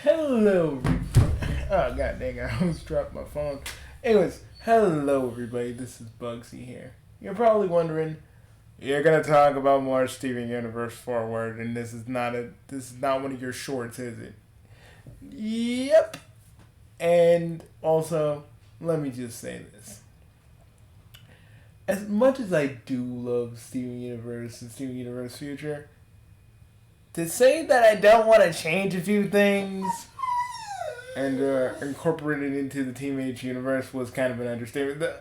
Hello. Oh, god dang, I almost dropped my phone. Anyways, hello everybody, this is Bugsy here. You're probably wondering, you're gonna talk about more Steven Universe Forward, and this is not one of your shorts, is it? Yep. And also, let me just say this. As much as I do love Steven Universe and Steven Universe Future, to say that I don't want to change a few things and incorporate it into the Team H universe was kind of an understatement.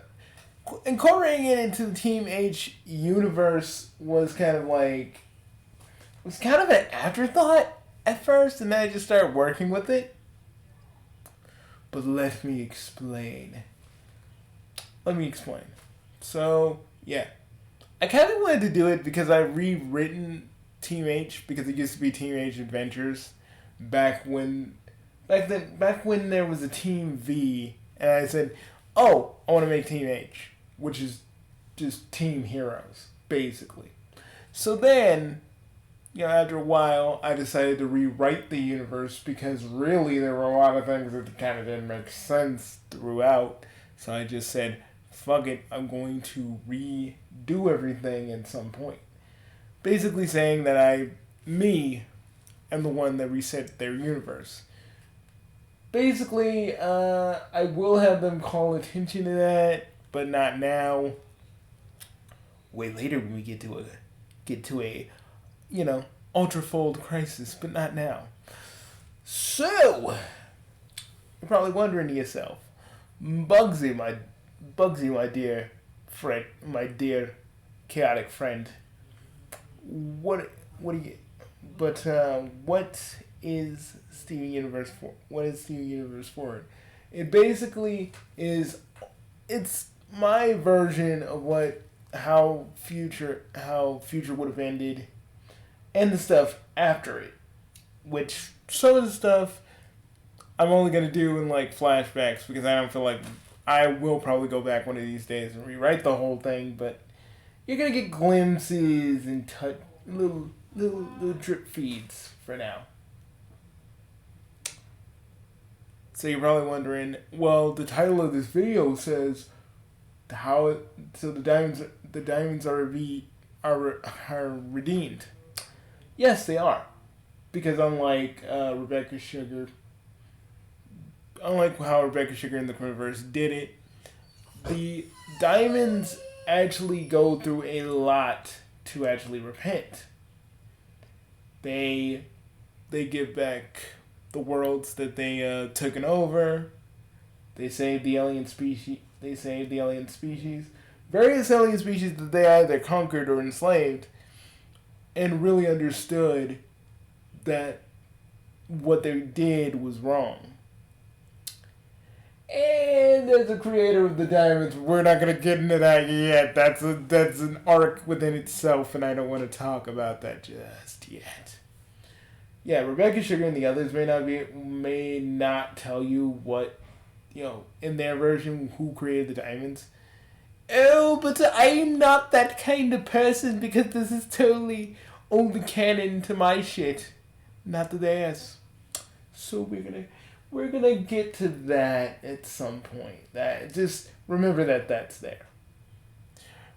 Incorporating it into the Team H universe was kind of an afterthought at first, and then I just started working with it. But let me explain. So, yeah. I kind of wanted to do it because I rewritten Team H because it used to be Team H Adventures back when there was a Team V, and I said, "Oh, I want to make Team H," which is just Team Heroes, basically. So then, after a while, I decided to rewrite the universe because really there were a lot of things that kind of didn't make sense throughout. So I just said, "Fuck it, I'm going to redo everything at some point." Basically saying that am the one that reset their universe. Basically, I will have them call attention to that, but not now. Way later when we get to a ultra-fold crisis, but not now. So, you're probably wondering to yourself, Bugsy, my dear friend, my dear chaotic friend, what do you? But what is Steven Universe for? What is Steven Universe Forward? It basically is. It's my version of how future would have ended, and the stuff after it. Which some of the stuff I'm only gonna do in flashbacks because I don't feel like I will probably go back one of these days and rewrite the whole thing. But you're gonna get glimpses and little drip feeds for now. So you're probably wondering, well, the title of this video says the diamonds are redeemed. Yes, they are, because unlike how Rebecca Sugar in the Quinverse did it, the diamonds actually go through a lot to actually repent. They give back the worlds that they taken over. They save the alien species. Various alien species that they either conquered or enslaved, and really understood that what they did was wrong. And as a creator of the diamonds, we're not gonna get into that yet. That's an arc within itself, and I don't want to talk about that just yet. Yeah, Rebecca Sugar and the others may not tell you what, in their version, who created the diamonds. Oh, but I'm not that kind of person because this is totally only canon to my shit, not to theirs. So we're gonna get to that at some point. That just remember that's there.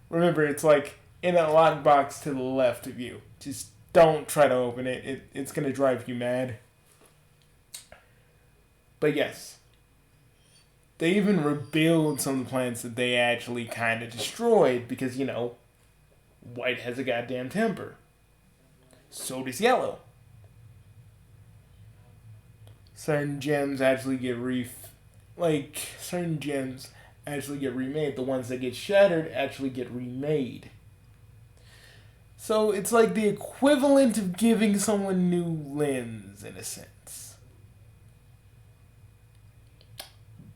Remember, it's in a lockbox to the left of you. Just don't try to open it. It's gonna drive you mad. But yes, they even rebuild some of the planets that they actually kind of destroyed because white has a goddamn temper. So does yellow. Certain gems actually get remade. The ones that get shattered actually get remade. So it's like the equivalent of giving someone new limbs in a sense.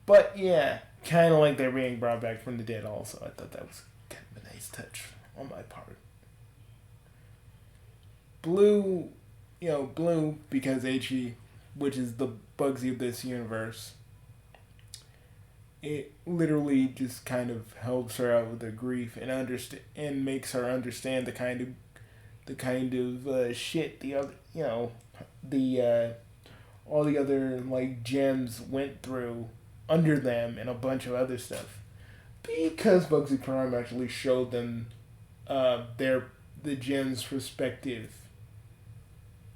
But yeah, kind of like they're being brought back from the dead also. I thought that was kind of a nice touch on my part. Blue because HE, which is the Bugsy of this universe, it literally just kind of helps her out with her grief and makes her understand the kind of shit the all the other like gems went through under them and a bunch of other stuff. Because Bugsy Prime actually showed them the gem's perspective.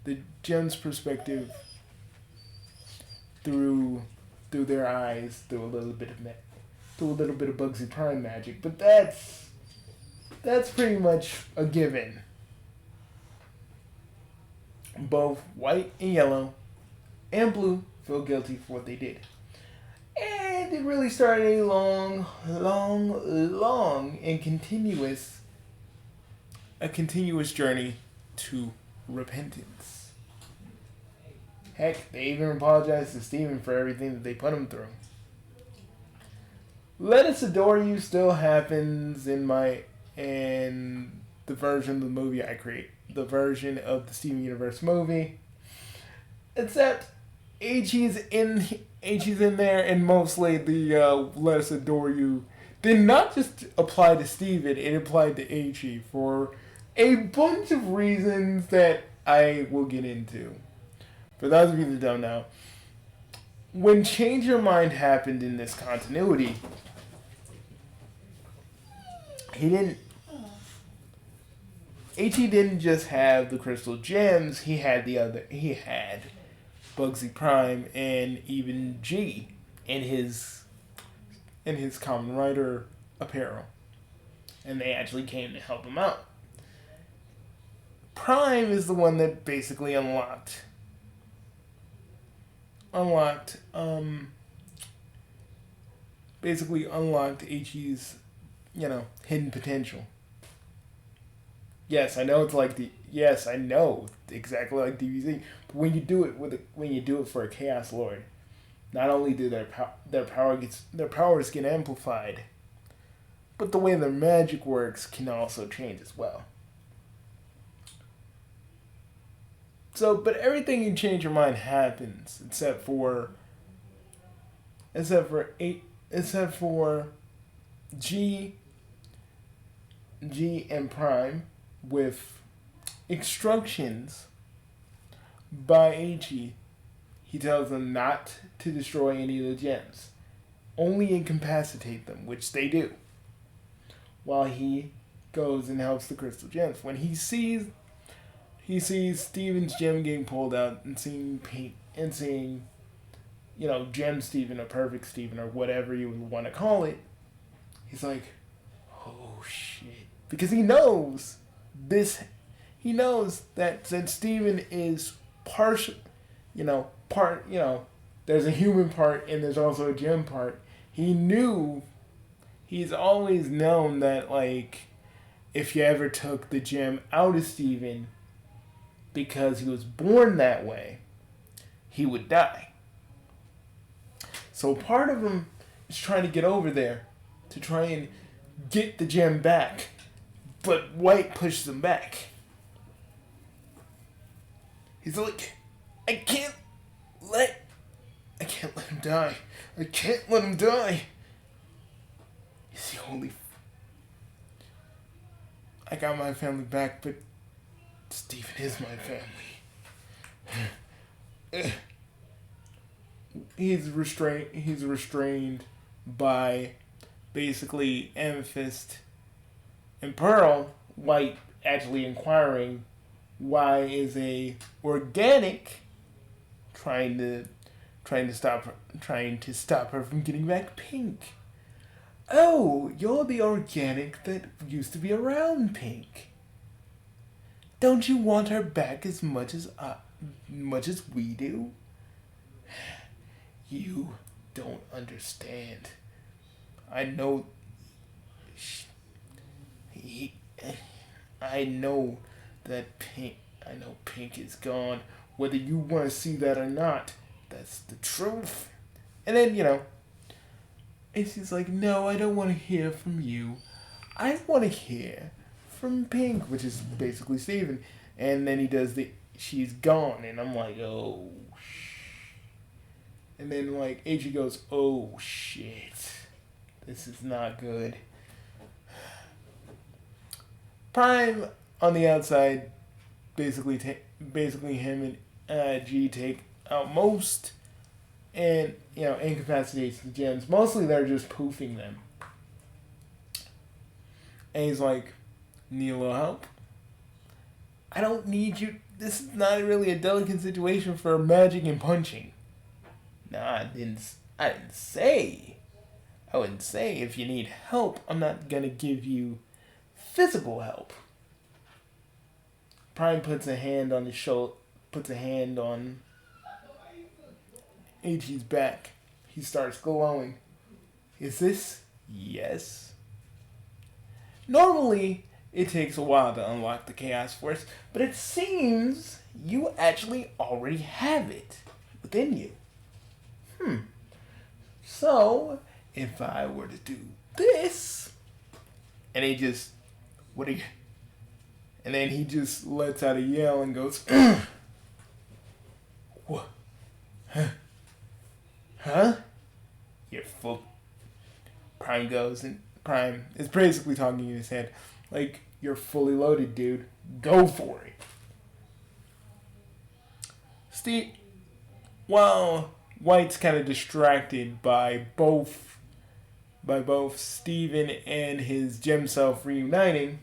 The gem's perspective through their eyes, through a little bit of Bugsy Prime magic. But that's pretty much a given. Both white and yellow and blue feel guilty for what they did. And it really started a long and continuous journey to repentance. Heck, they even apologized to Steven for everything that they put him through. Let Us Adore You still happens in the version of the movie I create. The version of the Steven Universe movie. Except H.E.'s in there, and mostly the Let Us Adore You did not just apply to Steven, it applied to H.E. for a bunch of reasons that I will get into. For those of you that don't know, when Change Your Mind happened in this continuity, H.E. didn't just have the crystal gems, he had Bugsy Prime and even G in his Kamen Rider apparel. And they actually came to help him out. Prime is the one that basically unlocked H.E.'s, hidden potential. Yes, I know I know exactly like DBZ. But when you do it for a Chaos Lord, not only do their powers get amplified, but the way their magic works can also change as well. So, but everything in Change Your Mind happens except for G and Prime with instructions by H.E. He tells them not to destroy any of the gems, only incapacitate them, which they do, while he goes and helps the crystal gems. When he sees Steven's gem getting pulled out and seeing Gem Steven or Perfect Steven or whatever you would want to call it, he's like, oh shit. Because he knows that since Steven is there's a human part and there's also a gem part. He's always known that, like, if you ever took the gem out of Steven because he was born that way, he would die. So part of him is trying to get over there to try and get the gem back, but White pushes him back. He's like, I can't let him die. I can't let him die. He's the only... I got my family back, but Steven is my family. He's restrained by basically Amethyst and Pearl. White actually inquiring why is a organic trying to stop her from getting back Pink. Oh, you're the organic that used to be around Pink. Don't you want her back as much as we do? You don't understand. I know that Pink is gone, whether you want to see that or not. That's the truth. And then, she's like, no, I don't want to hear from you. I want to hear from Pink, which is basically Steven. And then he does she's gone, and I'm like, oh, and then, like, H.E. goes, oh, shit. This is not good. Prime, on the outside, basically him and G take out most and, incapacitates the gems. Mostly they're just poofing them. And he's like, need a little help? I don't need you. This is not really a delicate situation for magic and punching. Nah, I didn't say. I wouldn't say if you need help, I'm not gonna give you physical help. Prime puts a hand on his shoulder, puts a hand on Ichi's back. He starts glowing. Is this? Yes. Normally, it takes a while to unlock the Chaos Force, but it seems you actually already have it within you. So, if I were to do this, and he just, and then he just lets out a yell and goes, what? Huh? You're full. Prime goes, and Prime is basically talking in his head, like, you're fully loaded, dude. Go for it. Steve, while White's kind of distracted by both Steven and his gem self reuniting,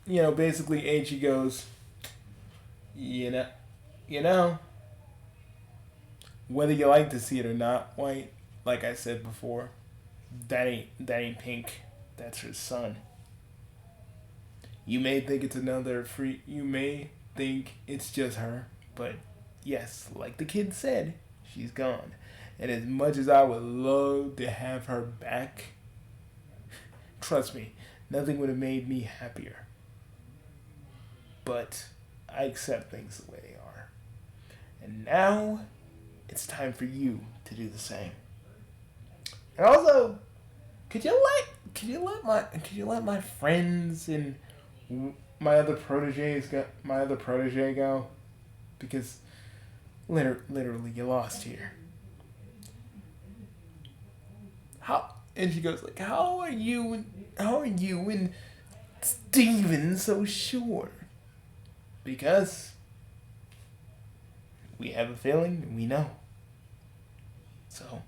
basically Ichi goes, you know, whether you like to see it or not, White, like I said before, that ain't Pink. That's her son. You may think you may think it's just her, but yes, like the kid said, she's gone. And as much as I would love to have her back, trust me, nothing would have made me happier. But I accept things the way they are. And now, it's time for you to do the same. And also, could you let my friends and my other protege go? Because literally you lost here. How? And she goes like, how are you and Steven so sure? Because we have a feeling and we know. So,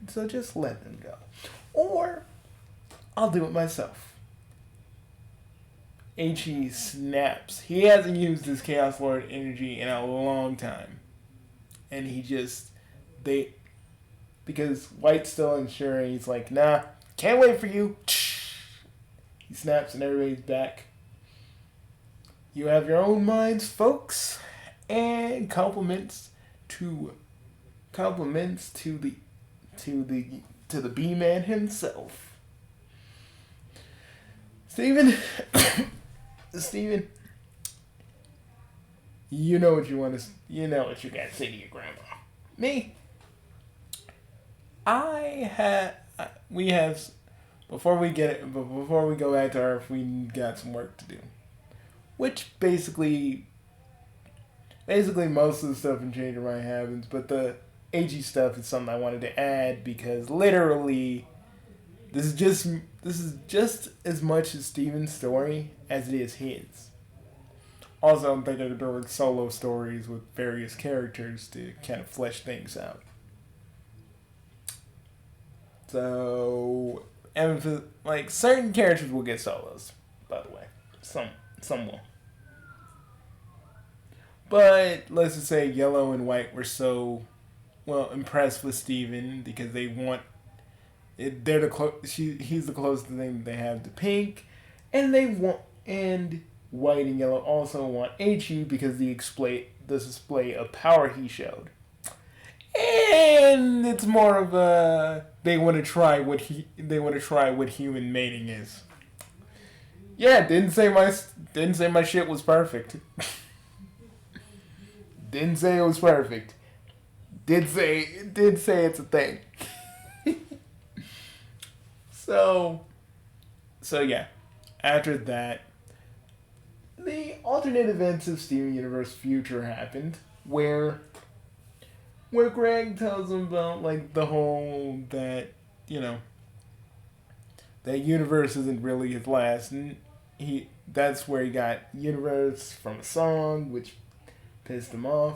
so just let them go. Or, I'll do it myself. Ichi snaps. He hasn't used his Chaos Lord energy in a long time. And because White's still unsure, and he's like, nah, can't wait for you. He snaps and everybody's back. You have your own minds, folks. And compliments to the B-man himself. Steven, you know what you gotta say to your grandma. Me, before we go back to Earth, we got some work to do. Which basically most of the stuff in Change Your Mind happens, but the AG stuff is something I wanted to add because literally this is just as much as Steven's story as it is his. Also, I'm thinking of doing solo stories with various characters to kind of flesh things out. So, and like certain characters will get solos, by the way. Some will. But let's just say Yellow and White were so impressed with Steven because they want it. He's the closest thing they have to Pink, and White and Yellow also want Ichi because the display of power he showed. And it's more of a they want to try what human mating is. Yeah, didn't say my shit was perfect. Didn't say it was perfect. Did say it's a thing. So yeah. After that, the alternate events of Steven Universe Future happened, where Greg tells him about like the whole that that universe isn't really his last. And that's where he got universe from a song, which pissed him off.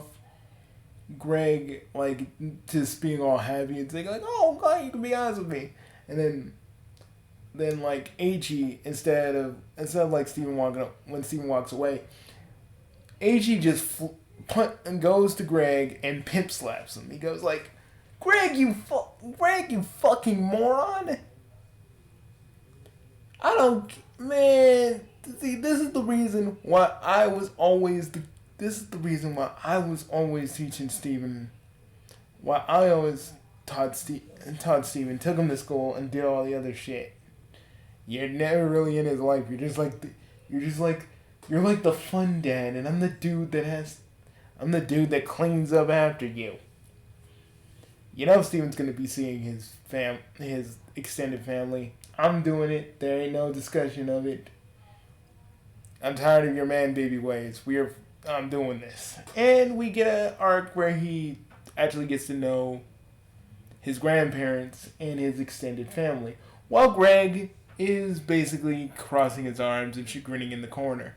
Greg, like, just being all happy and saying, like, oh, God, you can be honest with me. And then like, AG, instead of, like, when Steven walks away, AG just and goes to Greg and pimp slaps him. He goes, like, Greg, you fucking moron. I don't, man, see, this is the reason why I was always teaching Steven. Why I always taught Steven, took him to school and did all the other shit. You're never really in his life. You're like the fun dad, and I'm the dude that cleans up after you. You know Steven's gonna be seeing his extended family. I'm doing it. There ain't no discussion of it. I'm tired of your man baby ways. I'm doing this. And we get an arc where he actually gets to know his grandparents and his extended family, while Greg is basically crossing his arms and grinning in the corner.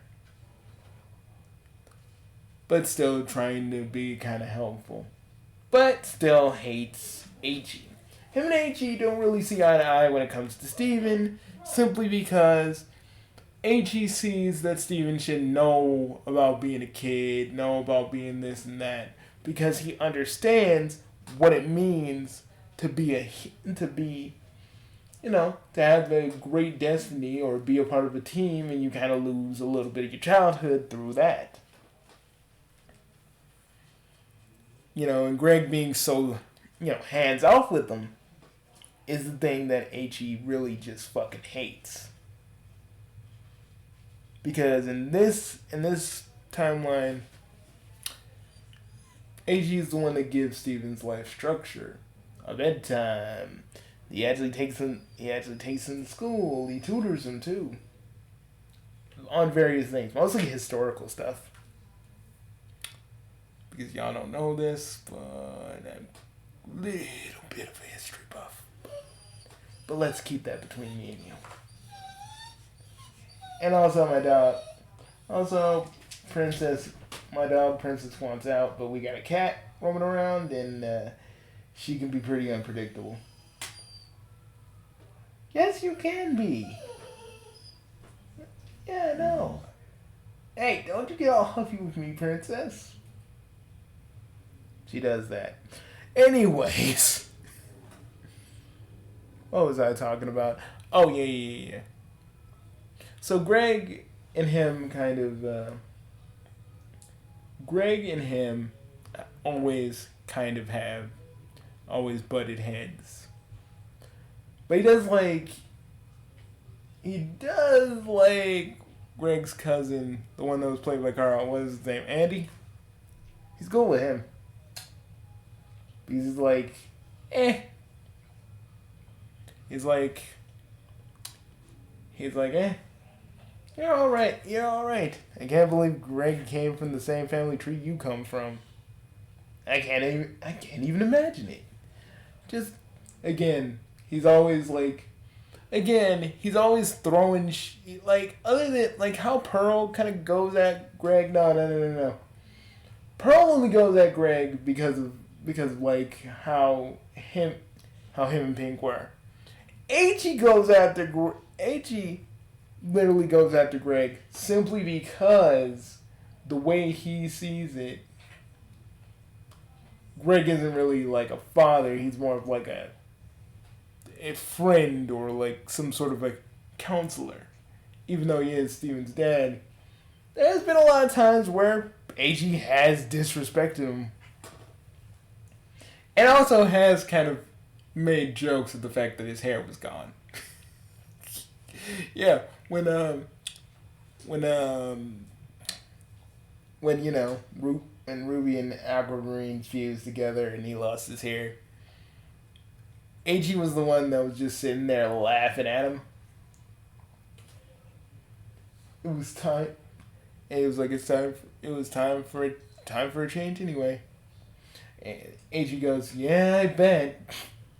But still trying to be kind of helpful. But still hates AG. Him and AG don't really see eye to eye when it comes to Steven, simply because AG sees that Steven should know about being a kid, know about being this and that, because he understands what it means to have a great destiny or be a part of a team, and you kind of lose a little bit of your childhood through that. And Greg being so, hands off with them is the thing that AG really just fucking hates. Because in this timeline, AG is the one that gives Steven's life structure. A bedtime. He actually takes him to school. He tutors him too. On various things. Mostly historical stuff. Because y'all don't know this, but I'm a little bit of a history buff. But let's keep that between me and you. And also my dog Princess wants out, but we got a cat roaming around, and she can be pretty unpredictable. Yes, you can be. Yeah, I know. Hey, don't you get all huffy with me, Princess. She does that. Anyways. What was I talking about? Oh, yeah. So Greg and him always butted heads. But he does like Greg's cousin, the one that was played by Carl, what was his name? Andy? He's cool with him. He's like, eh. He's like, eh. You're alright. I can't believe Greg came from the same family tree you come from. I can't even imagine it. Just, he's always throwing, other than, how Pearl kind of goes at Greg, no. Pearl only goes at Greg because how him and Pink were. AG literally goes after Greg simply because the way he sees it, Greg isn't really like a father. He's more of like a friend or like some sort of a counselor. Even though he is Steven's dad, there's been a lot of times where AG has disrespected him. And also has kind of made jokes of the fact that his hair was gone. Yeah, when Ruby and Aquamarine fused together and he lost his hair, AG was the one that was just sitting there laughing at him. It was time. And it was like it was time for a change anyway. And AG goes, yeah, I bet.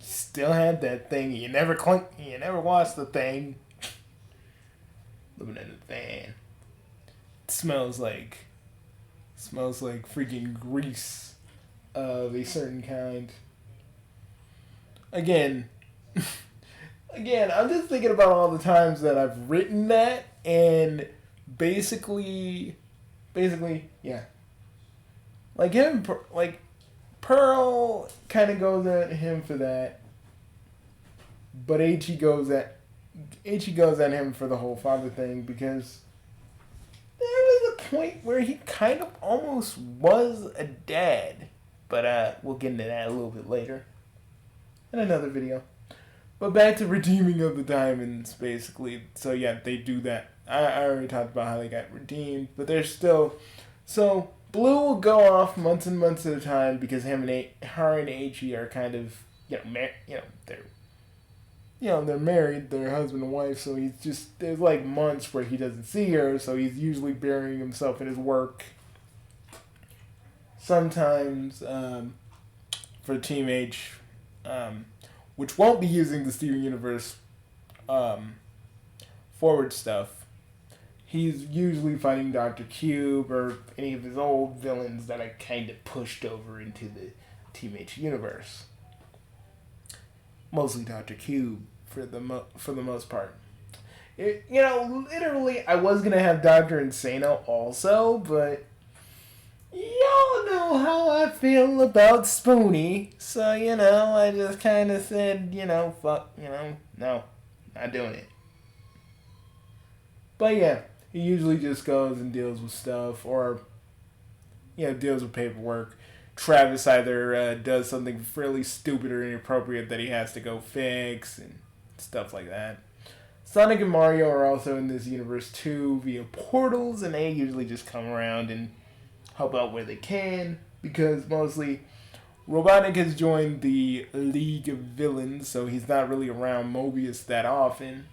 Still had that thing. You never You never watched the thing. Living in a van. It smells like freaking grease of a certain kind. Again, I'm just thinking about all the times that I've written that, and basically, yeah. Like him, like Pearl kind of goes at him for that, but Ichi goes at him for the whole father thing, because there was a point where he kind of almost was a dad, but we'll get into that a little bit later in another video. But back to redeeming of the diamonds, basically. So yeah, they do that. I already talked about how they got redeemed, but they're still... So Blue will go off months and months at a time because her and Ichi are kind of, they're married, they're husband and wife. So he's just, there's like months where he doesn't see her, so he's usually burying himself in his work. Sometimes for Team H, which won't be using the Steven Universe forward stuff. He's usually fighting Dr. Cube or any of his old villains that I kind of pushed over into the Team H universe. Mostly Dr. Cube for the most part. Literally, I was gonna have Dr. Insano also, but y'all know how I feel about Spoonie, so, I just kind of said, fuck, no, not doing it. But yeah, he usually just goes and deals with stuff, or, deals with paperwork. Travis either does something fairly stupid or inappropriate that he has to go fix, and stuff like that. Sonic and Mario are also in this universe too, via portals, and they usually just come around and help out where they can, because mostly Robotnik has joined the League of Villains, so he's not really around Mobius that often.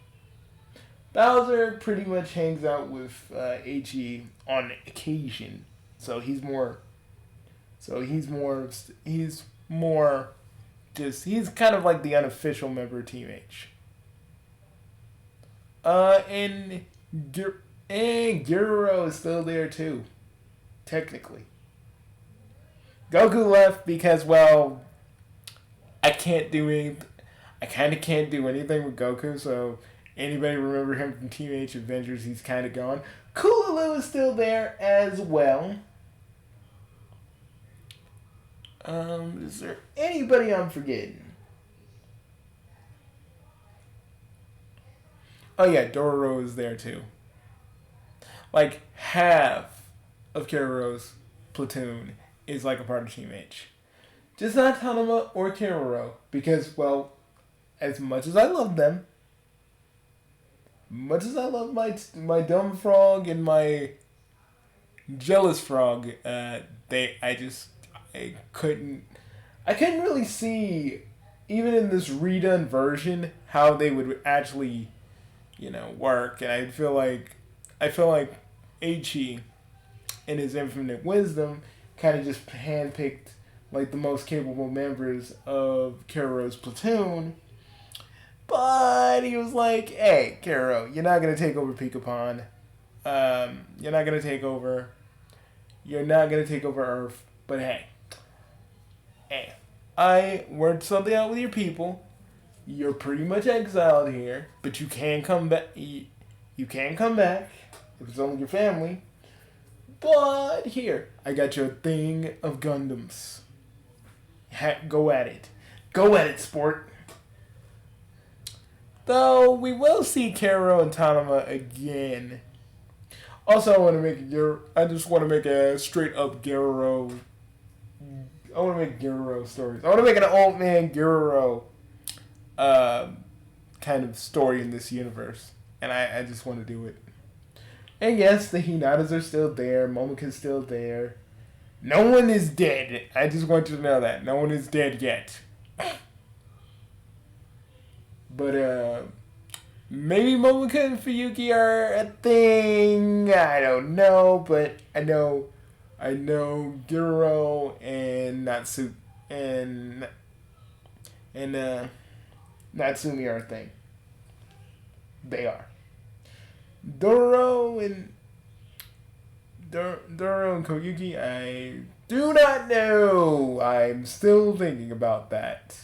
Bowser pretty much hangs out with Ichi on occasion, so he's kind of like the unofficial member of Team H. And Guro is still there too. Technically. Goku left because, well, I kind of can't do anything with Goku, so anybody remember him from Team H Adventures, he's kind of gone. Kulalu is still there as well. Is there anybody I'm forgetting? Oh yeah, Dororo is there too. Like, half of Kiroro's platoon is like a part of Team H. Just not Tanuma or Kiroro, because, well, as much as I love them, much as I love my dumb frog and my jealous frog, I couldn't really see, even in this redone version, how they would actually, work. And I feel like Ichi, in his infinite wisdom, kind of just handpicked like the most capable members of Kiroro's platoon. But he was like, hey, Kiroro, you're not going to take over Pikapon. You're not going to take over Earth. But hey, I worked something out with your people. You're pretty much exiled here, but you can come back. You can come back if it's only your family. But here, I got you a thing of Gundams. Go at it. Go at it, sport. Though we will see Kero and Tanuma again. Also, I just want to make a straight up Gero. I want to make Gero stories. I want to make an old man Gero kind of story in this universe. And I just want to do it. And yes, the Hinatas are still there. Momoka's still there. No one is dead. I just want you to know that. No one is dead yet. But, maybe Momoka and Fuyuki are a thing. I don't know. But I know Giro and Natsu and and Natsumi are a thing. They are. Doro and Doro and Koyuki, I do not know. I'm still thinking about that.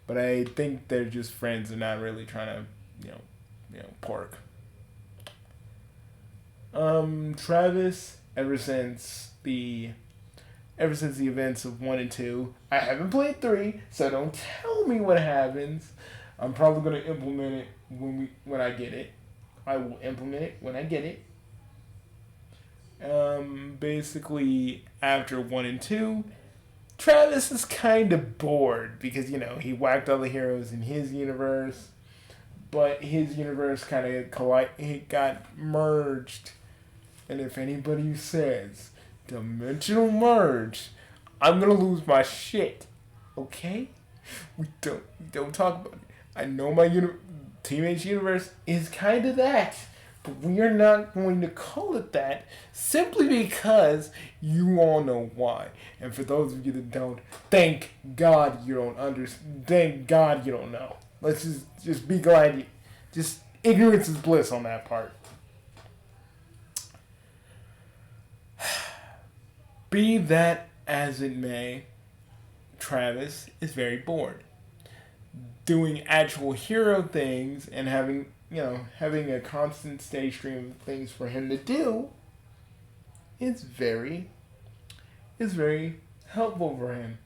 But I think they're just friends and not really trying to, pork. Travis, ever since the events of 1 and 2, I haven't played 3, so don't tell me what happens. I'm probably gonna implement it when I get it. I will implement it when I get it. Basically, after 1 and 2, Travis is kind of bored because, he whacked all the heroes in his universe, but his universe kind of it got merged. And if anybody says dimensional merge, I'm gonna lose my shit. Okay? We don't talk about it. I know my Team H universe is kind of that, but we are not going to call it that simply because you all know why. And for those of you that don't, thank God you don't understand. Thank God you don't know. Let's just be glad just ignorance is bliss on that part. Be that as it may, Travis is very bored. Doing actual hero things and having a constant steady stream of things for him to do is very helpful for him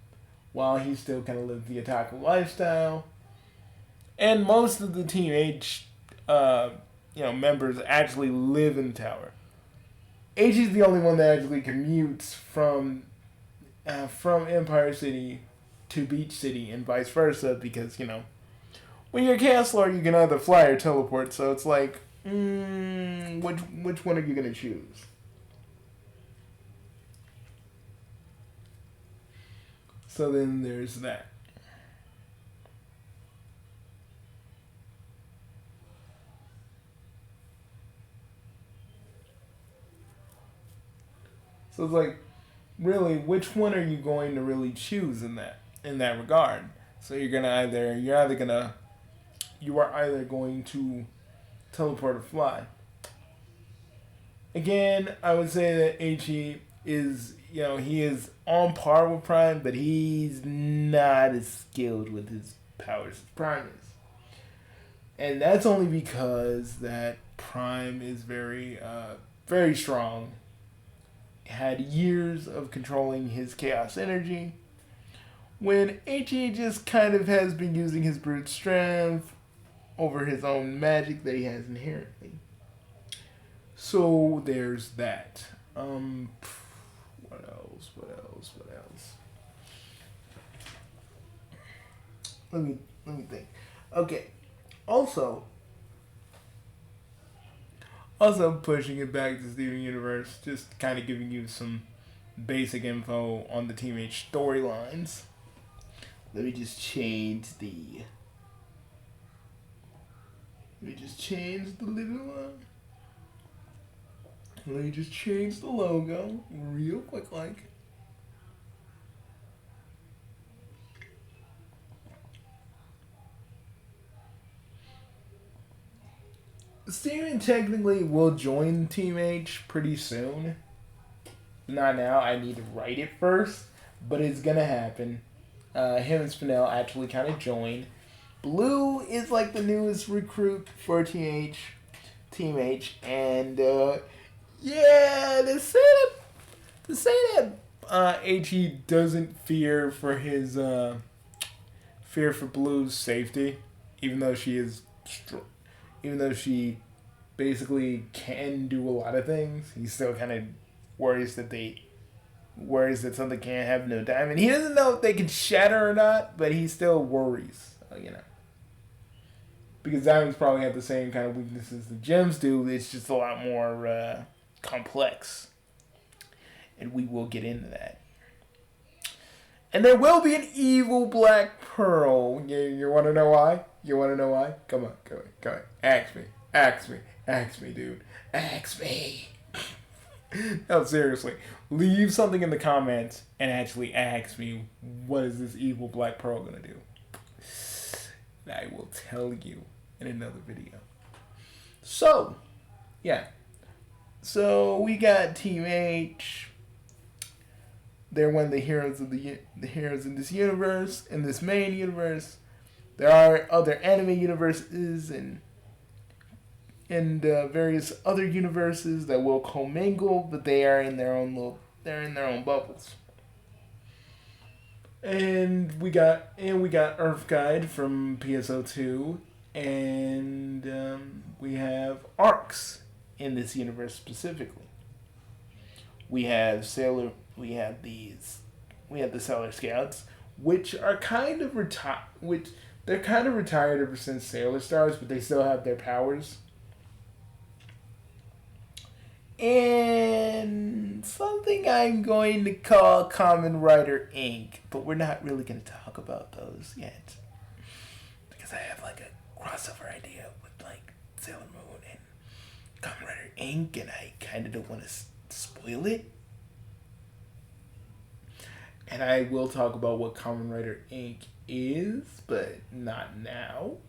while he still kind of lives the otaku lifestyle. And most of the Team H members actually live in the tower. H is the only one that actually commutes from Empire City to Beach City and vice versa because, when you're a Chaos Lord, you can either fly or teleport, so it's like, which one are you going to choose? So then there's that. So it's like, really, which one are you going to really choose in that regard? So you are either going to teleport or fly. Again, I would say that HE is, he is on par with Prime, but he's not as skilled with his powers as Prime is. And that's only because that Prime is very, very strong. Had years of controlling his chaos energy, when HE just kind of has been using his brute strength over his own magic that he has inherently. So there's that. What else? Let me think. Okay. Also pushing it back to Steven Universe, just kind of giving you some basic info on the Team H storylines. Let me just change the little one. Let me just change the logo real quick like. Steven technically will join Team H pretty soon. Not now, I need to write it first, but it's gonna happen. Him and Spinell actually kind of joined. Blue is like the newest recruit for Team H, and yeah, to say that HE doesn't fear for Blue's safety, even though she basically can do a lot of things, he still kind of worries that something can't happen to a diamond. He doesn't know if they can shatter or not, but he still worries, because diamonds probably have the same kind of weaknesses the gems do. It's just a lot more complex, and we will get into that. And there will be an evil black pearl. You want to know why? Come on. Ask me, dude. Ask me. No, seriously. Leave something in the comments and actually ask me, what is this evil black pearl gonna do? And I will tell you in another video. So, yeah. So we got Team H. They're one of the heroes of the heroes in this universe, in this main universe. There are other anime universes and various other universes that will commingle, but they are in their own bubbles. And we got Earth Guide from PSO2, and we have ARCs in this universe specifically. We have the Sailor Scouts, which are kind of retired ever since Sailor Stars, but they still have their powers. And something I'm going to call Kamen Rider Inc., but we're not really going to talk about those yet. Because I have like a crossover idea with like Sailor Moon and Kamen Rider Inc., and I kind of don't want to spoil it. And I will talk about what Kamen Rider Inc. is, but not now.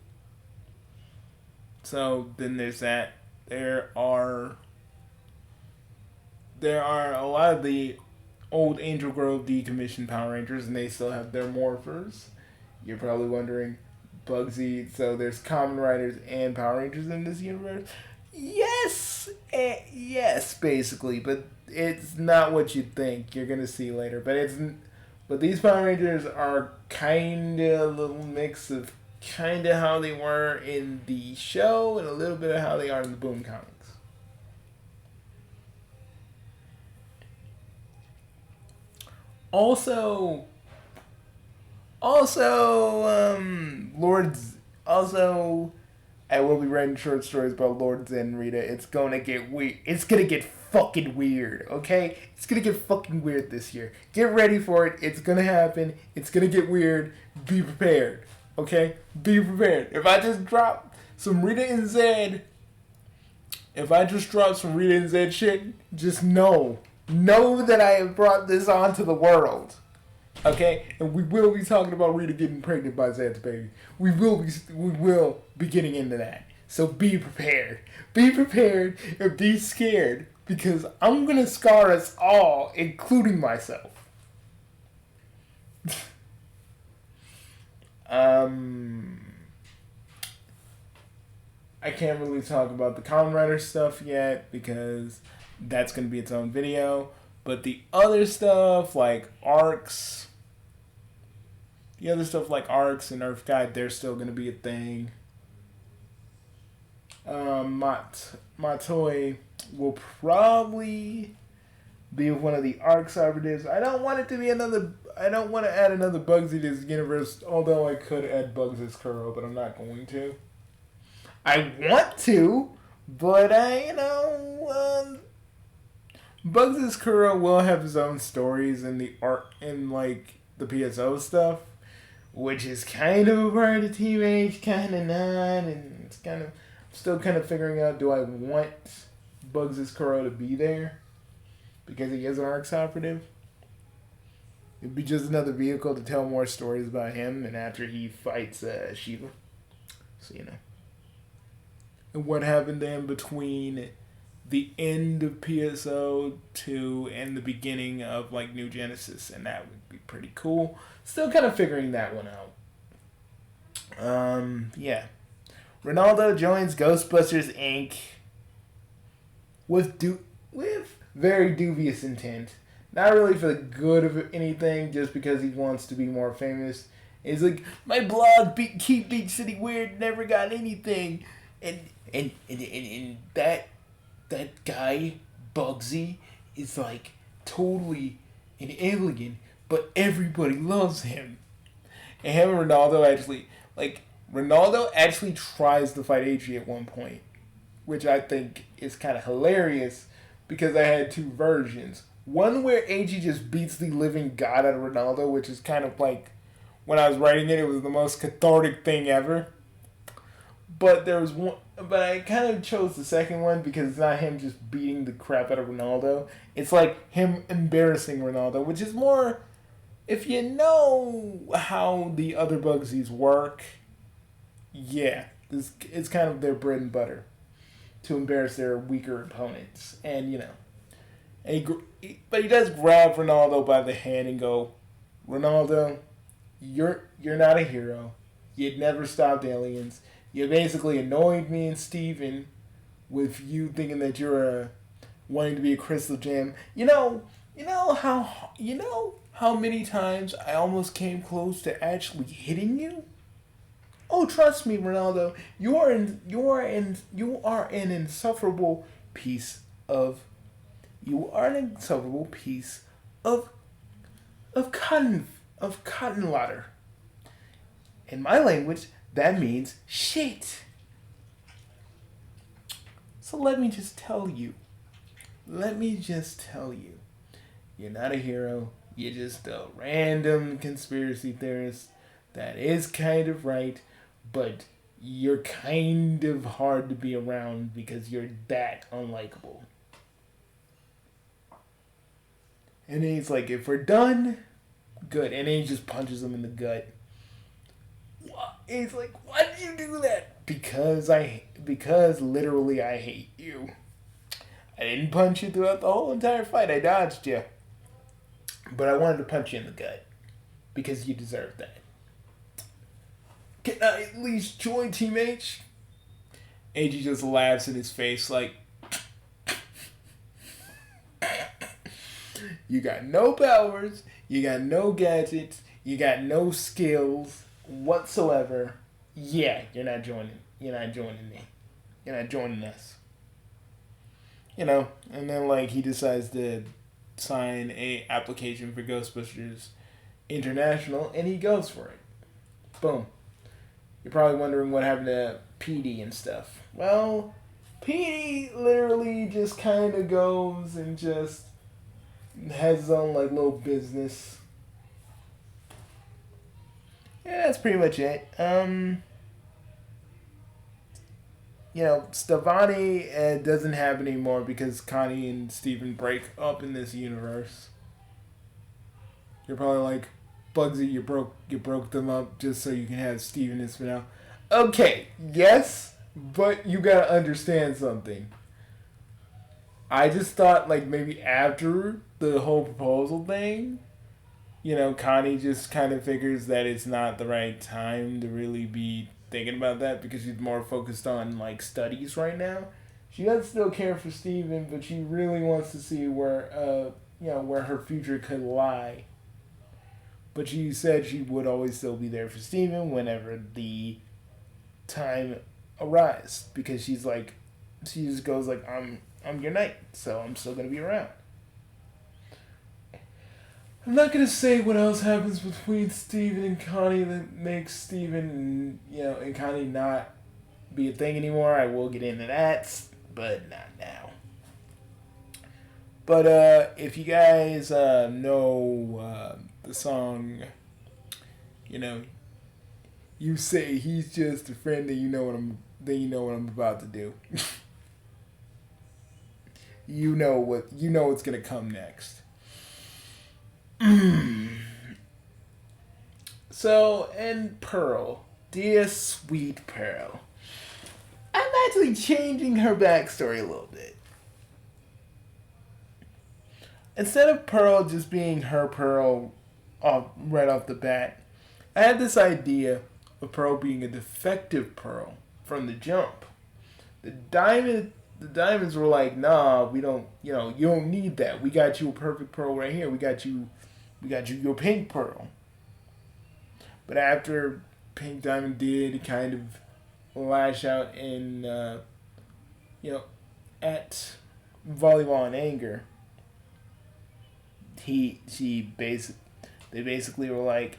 So then there's that. There are a lot of the old Angel Grove decommissioned Power Rangers, and they still have their morphers. You're probably wondering, Bugsy, so there's Kamen Riders and Power Rangers in this universe? Yes! Yes, basically, but it's not what you think. You're going to see later. But these Power Rangers are kind of a little mix of kind of how they were in the show and a little bit of how they are in the Boom comics. Also, I will be writing short stories about Lord Zen Rita. It's gonna get weird. It's gonna get fucking weird, okay? It's gonna get fucking weird this year. Get ready for it. It's gonna happen. It's gonna get weird. Be prepared, okay? Be prepared. If I just drop some Rita and Zed shit, just know that I have brought this onto the world. Okay? And we will be talking about Rita getting pregnant by Zed's baby. We will be getting into that. So be prepared. Be prepared and be scared, because I'm going to scar us all, including myself. I can't really talk about the Kamen Rider stuff yet, because that's going to be its own video. But the other stuff, like arcs, and Earth Guide, they're still going to be a thing. Matoi will probably be one of the arcs operatives. I don't want to add another Bugsy to this universe, although I could add Bugs as Kuro, but I'm not going to. I want to, but Bugs as Kuro will have his own stories in the art in like the PSO stuff, which is kind of a part of Team H, kind of not, and it's kind of still kind of figuring out, do I want Bugs as Kuro to be there because he is an arcs operative? It'd be just another vehicle to tell more stories about him, and after he fights Shiva, so and what happened then between the end of PSO 2 and the beginning of like New Genesis, and that would be pretty cool. Still kind of figuring that one out. Yeah. Ronaldo joins Ghostbusters Inc. with very dubious intent. Not really for the good of anything, just because he wants to be more famous. He's like, my blog keep Beach City weird, never got anything, and that guy Bugsy is like totally an alien, but everybody loves him. And him and Ronaldo actually tries to fight AG at one point, which I think is kind of hilarious, because I had two versions. One where AG just beats the living god out of Ronaldo, which is kind of like, when I was writing it, it was the most cathartic thing ever. But I kind of chose the second one because it's not him just beating the crap out of Ronaldo. It's like him embarrassing Ronaldo, which is more, if you know how the other Bugsies work, Yeah, it's kind of their bread and butter to embarrass their weaker opponents, and but he does grab Ronaldo by the hand and go, Ronaldo, you're not a hero. You'd never stopped aliens. You basically annoyed me and Steven with you thinking that you're wanting to be a crystal gem. How many times I almost came close to actually hitting you? Oh, trust me, Ronaldo. You are an insufferable piece of you are an insufferable piece of of cotton lauder. In my language, that means shit. So let me just tell you. Let me just tell you. You're not a hero. You're just a random conspiracy theorist that is kind of right, but you're kind of hard to be around because you're that unlikable. And then he's like, if we're done, good. And then he just punches him in the gut. He's like, why did you do that? Because literally I hate you. I didn't punch you throughout the whole entire fight. I dodged you. But I wanted to punch you in the gut. Because you deserve that. Can I at least join Team H? AG just laughs in his face like, you got no powers, you got no gadgets, you got no skills whatsoever. Yeah, you're not joining. You're not joining me. You're not joining us. And then like he decides to sign a application for Ghostbusters International, and he goes for it. Boom. You're probably wondering what happened to PD and stuff. Well, PD literally just kind of goes and just has his own like little business. Yeah, that's pretty much it. Stefani doesn't happen anymore because Connie and Steven break up in this universe. You're probably like, Bugsy, you broke them up just so you can have Steven and Spinell. Okay, yes, but you gotta understand something. I just thought like maybe after the whole proposal thing, Connie just kind of figures that it's not the right time to really be thinking about that because she's more focused on like studies right now. She does still care for Steven, but she really wants to see where her future could lie. But she said she would always still be there for Steven whenever the time arrives because she just goes like, I'm your knight, so I'm still gonna be around. I'm not gonna say what else happens between Steven and Connie that makes Steven, and Connie not be a thing anymore. I will get into that, but not now. But if you guys know the song, you say he's just a friend, then you know what I'm about to do. you know what's gonna come next. So, and Pearl, dear sweet Pearl, I'm actually changing her backstory a little bit. Instead of Pearl just being her Pearl right off the bat, I had this idea of Pearl being a defective Pearl from the jump. The diamonds were like, nah, we don't, you don't need that. We got you a perfect Pearl right here. We got you your pink Pearl. But after Pink Diamond did kind of lash out in, at Volleyball in anger, they basically were like,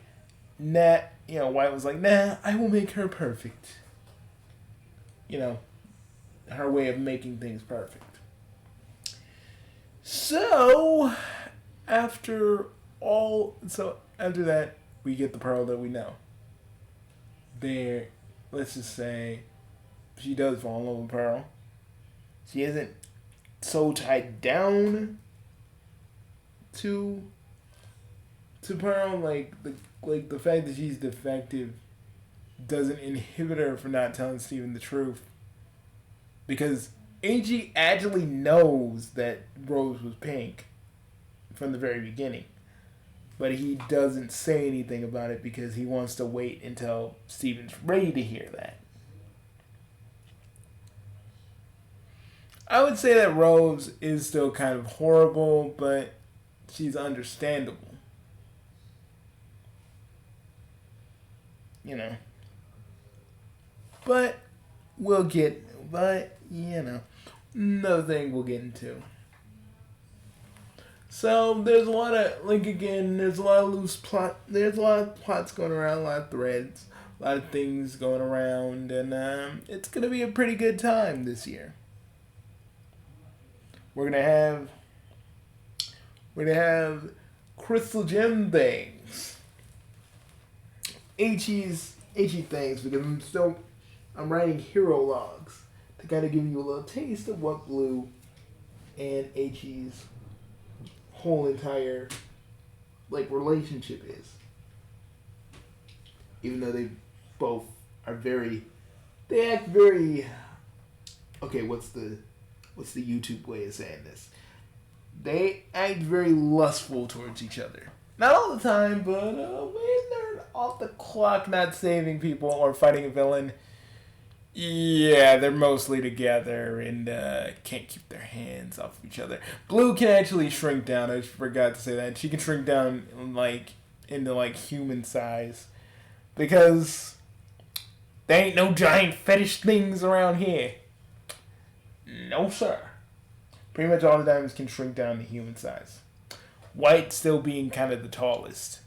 nah, White was like, nah, I will make her perfect. Her way of making things perfect. So, after that, we get the Pearl that we know. Let's just say, she does fall in love with Pearl. She isn't so tied down to Pearl, like the fact that she's defective doesn't inhibit her from not telling Steven the truth. Because AG actually knows that Rose was pink from the very beginning. But he doesn't say anything about it because he wants to wait until Steven's ready to hear that. I would say that Rose is still kind of horrible, but she's understandable. You know. But another thing we'll get into. So there's a lot of, there's a lot of loose plot. There's a lot of plots going around, a lot of threads, a lot of things going around, and it's gonna be a pretty good time this year. We're gonna have crystal gem things, HE things, because I'm writing hero logs to kind of give you a little taste of what Blue and HE's whole entire relationship is. Even though they both are they act very, okay, what's the YouTube way of saying this? They act very lustful towards each other. Not all the time, but when they're off the clock not saving people or fighting a villain, yeah, they're mostly together and can't keep their hands off of each other. Blue can actually shrink down. I forgot to say that. She can shrink down into human size because there ain't no giant fetish things around here. No, sir. Pretty much all the diamonds can shrink down to human size. White still being kind of the tallest.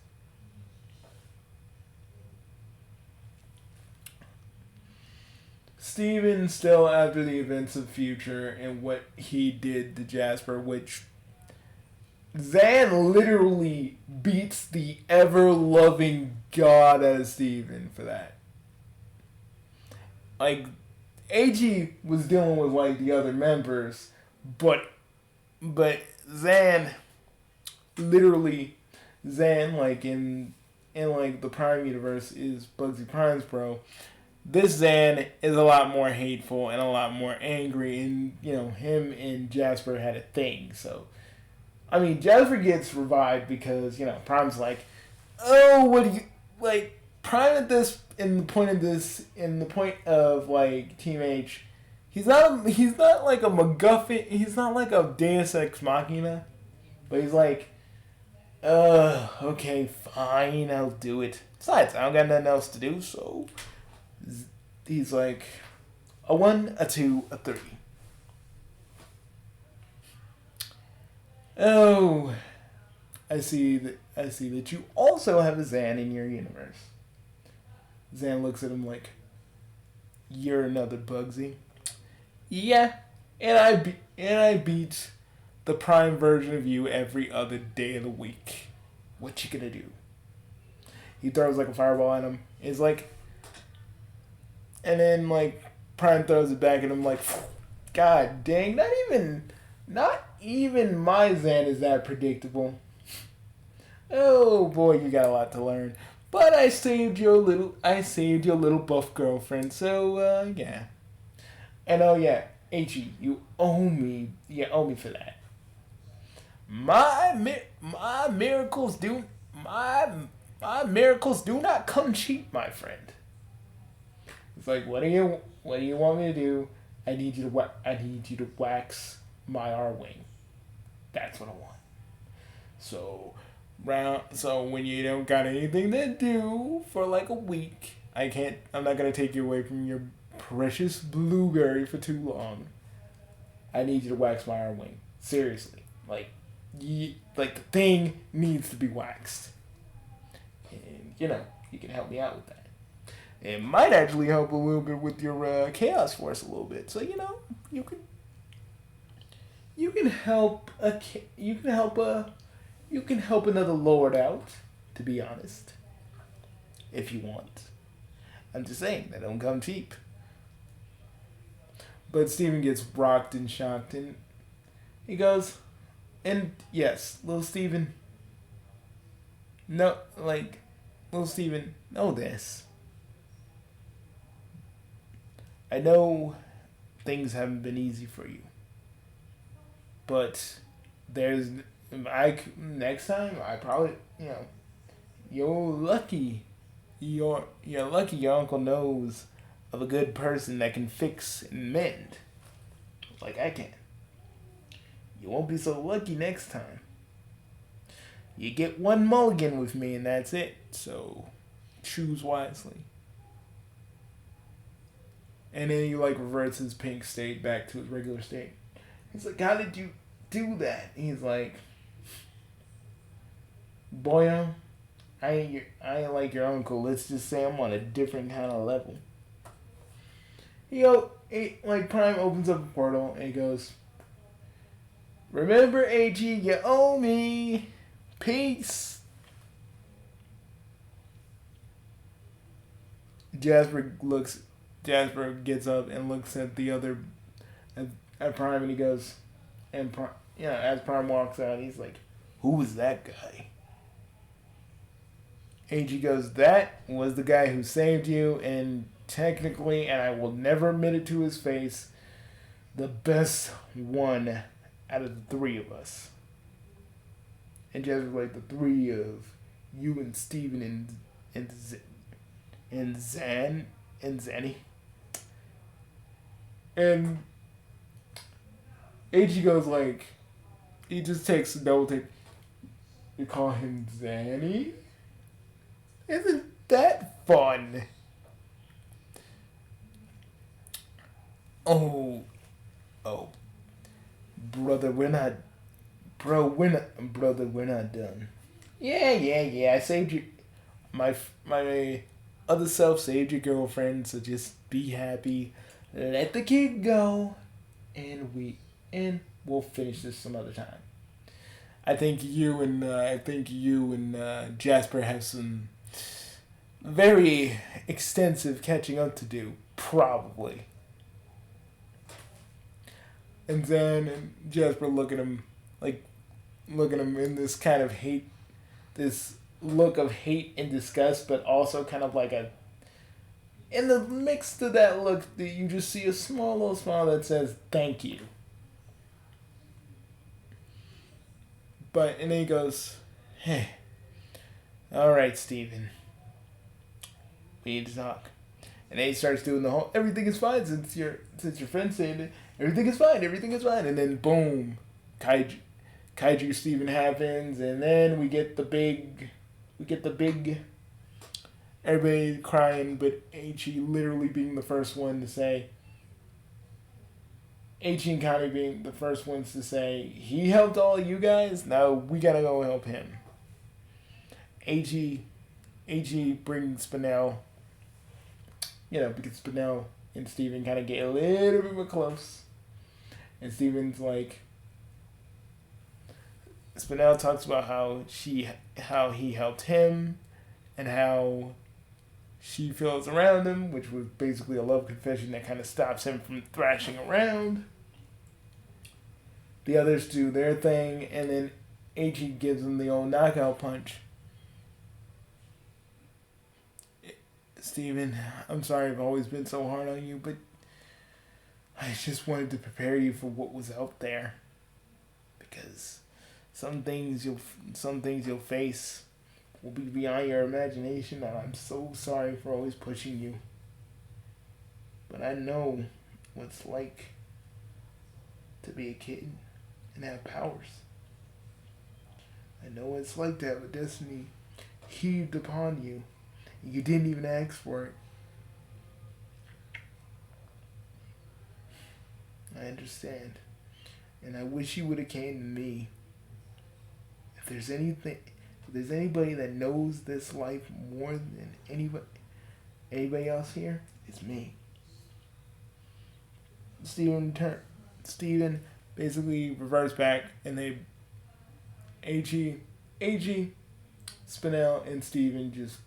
Steven still, after the events of Future and what he did to Jasper, which Zan literally beats the ever-loving god out of Steven for that. AG was dealing with the other members, but Zan literally in the Prime universe is Bugsy Prime's bro. This Zan is a lot more hateful and a lot more angry, and him and Jasper had a thing. So Jasper gets revived because Prime's oh, what do you Prime at this in the point of Team H, he's not like a MacGuffin, he's not like a Deus Ex Machina, but he's okay, fine, I'll do it. Besides, I don't got nothing else to do, so he's a 1, a 2, a 3. Oh, I see that you also have a Zan in your universe. Zan looks at him you're another Bugsy. Yeah, and I beat the Prime version of you every other day of the week. What you gonna do? He throws a fireball at him. He's and then Prime throws it back at him God dang, not even my Zan is that predictable. Oh boy, you got a lot to learn. But I saved your little buff girlfriend, so yeah. And oh yeah, HE, you owe me for that. My miracles do not come cheap, my friend. It's what do you want me to do? I need you to wax my Arwing. That's what I want. So when you don't got anything to do for a week, I'm not gonna take you away from your precious blueberry for too long. I need you to wax my Arwing. Seriously. The thing needs to be waxed. And you can help me out with that. It might actually help a little bit with your Chaos Force a little bit. So you can help another Lord out, to be honest, if you want. I'm just saying, they don't come cheap. But Steven gets rocked and shocked, and he goes, and yes, little Steven, little Steven, know this. I know things haven't been easy for you, but there's next time I probably you're lucky. You're lucky your uncle knows of a good person that can fix and mend like I can. You won't be so lucky next time. You get one mulligan with me and that's it. So choose wisely. And then he like reverts his pink state back to his regular state. He's like, "How did you do that?" He's like, "Boyo, I ain't like your uncle. Let's just say I'm on a different kind of level." Like Prime opens up a portal and he goes, "Remember, AG, you owe me. Peace." Jasper gets up and looks at the other, at Prime, and he goes, and Prime, as Prime walks out, he's like, "Who was that guy?" AG goes, "That was the guy who saved you, and technically, and I will never admit it to his face, the best one out of the three of us." And Jasper's like, "The three of you and Steven and Zan and Zanny." And AG goes like, he just takes a double take. "You call him Zanny? Isn't that fun?" Oh, oh, brother, we're not done. Yeah. I saved you. My other self saved your girlfriend, so just be happy. Let the kid go, and we'll finish this some other time. I think you and Jasper have some very extensive catching up to do, probably. And then Jasper look at him in this kind of hate, this look of hate and disgust, but also kind of like in the mix to that look, that you just see a small little smile that says "thank you." And then he goes, "Hey, all right, Steven, we need to talk." And then he starts doing the whole "everything is fine" since your friend's saying it. Everything is fine. And then boom, Kaiju Steven happens, and then we get the big, everybody crying, but H.E. literally being the first one to say, H.E. and Connie being the first ones to say, "He helped all you guys, now we gotta go help him." H.E. brings Spinel, because Spinel and Steven kind of get a little bit more close. And Steven's like, Spinel talks about how he helped him, and how she feels around him, which was basically a love confession that kind of stops him from thrashing around. The others do their thing, and then H.E. gives him the old knockout punch. "Steven, I'm sorry I've always been so hard on you, but I just wanted to prepare you for what was out there. Because some things you'll face will be beyond your imagination, and I'm so sorry for always pushing you. But I know what it's like to be a kid and have powers. I know what it's like to have a destiny heaved upon you. You didn't even ask for it. I understand. And I wish you would have came to me. If there's anybody that knows this life more than anybody else here, it's me." Steven basically reverts back, and they AG, Spinel, and Steven just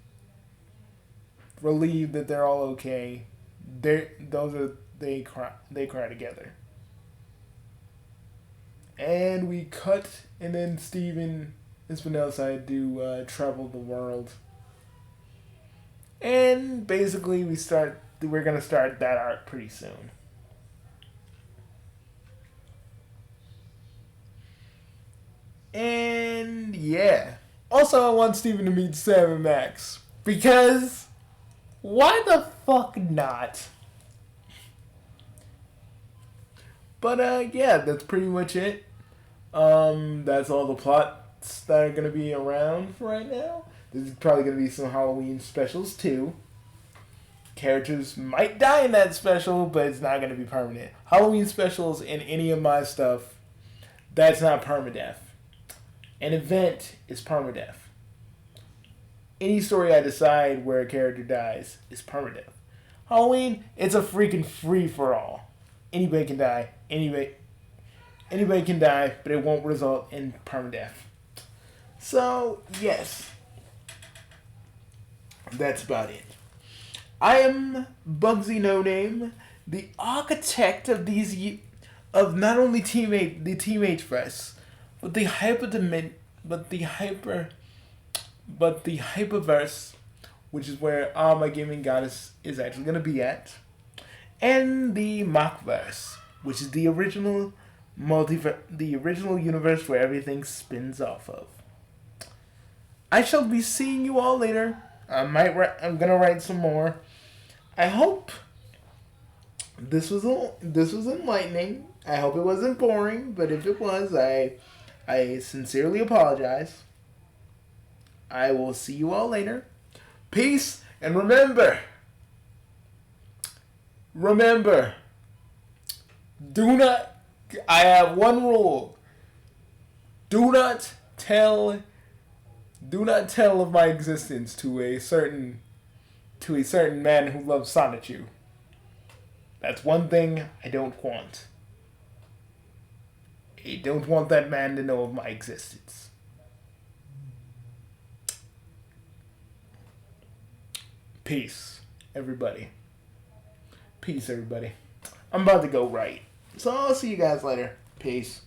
relieved that they're all okay. They cry together. And we cut, and then Steven and Spinel decide to travel the world. And basically we start we're gonna start that arc pretty soon. And yeah. Also, I want Steven to meet Sam and Max. Because why the fuck not? But yeah, that's pretty much it. That's all the plots that are gonna be around for right now. There's probably gonna be some Halloween specials too. Characters might die in that special, but it's not gonna be permanent. Halloween specials in any of my stuff, that's not permadeath. An event is permadeath. Any story I decide where a character dies is permadeath. Halloween, it's a freaking free for all. Anybody can die. Anybody can die, but it won't result in permadeath. So yes, that's about it. I am Bugsy No Name, the architect of of not only the Team H-verse, but the hyperverse, which is where all my gaming goddess is actually gonna be at, and the Mockverse, which is the original universe where everything spins off of. I shall be seeing you all later. I'm gonna write some more. I hope this was enlightening. I hope it wasn't boring, but if it was, I sincerely apologize. I will see you all later. Peace, and remember, I have one rule. Do not tell of my existence to a certain man who loves Sonichu. That's one thing I don't want. I don't want that man to know of my existence. Peace, everybody. Peace, everybody. I'm about to go write. So I'll see you guys later. Peace.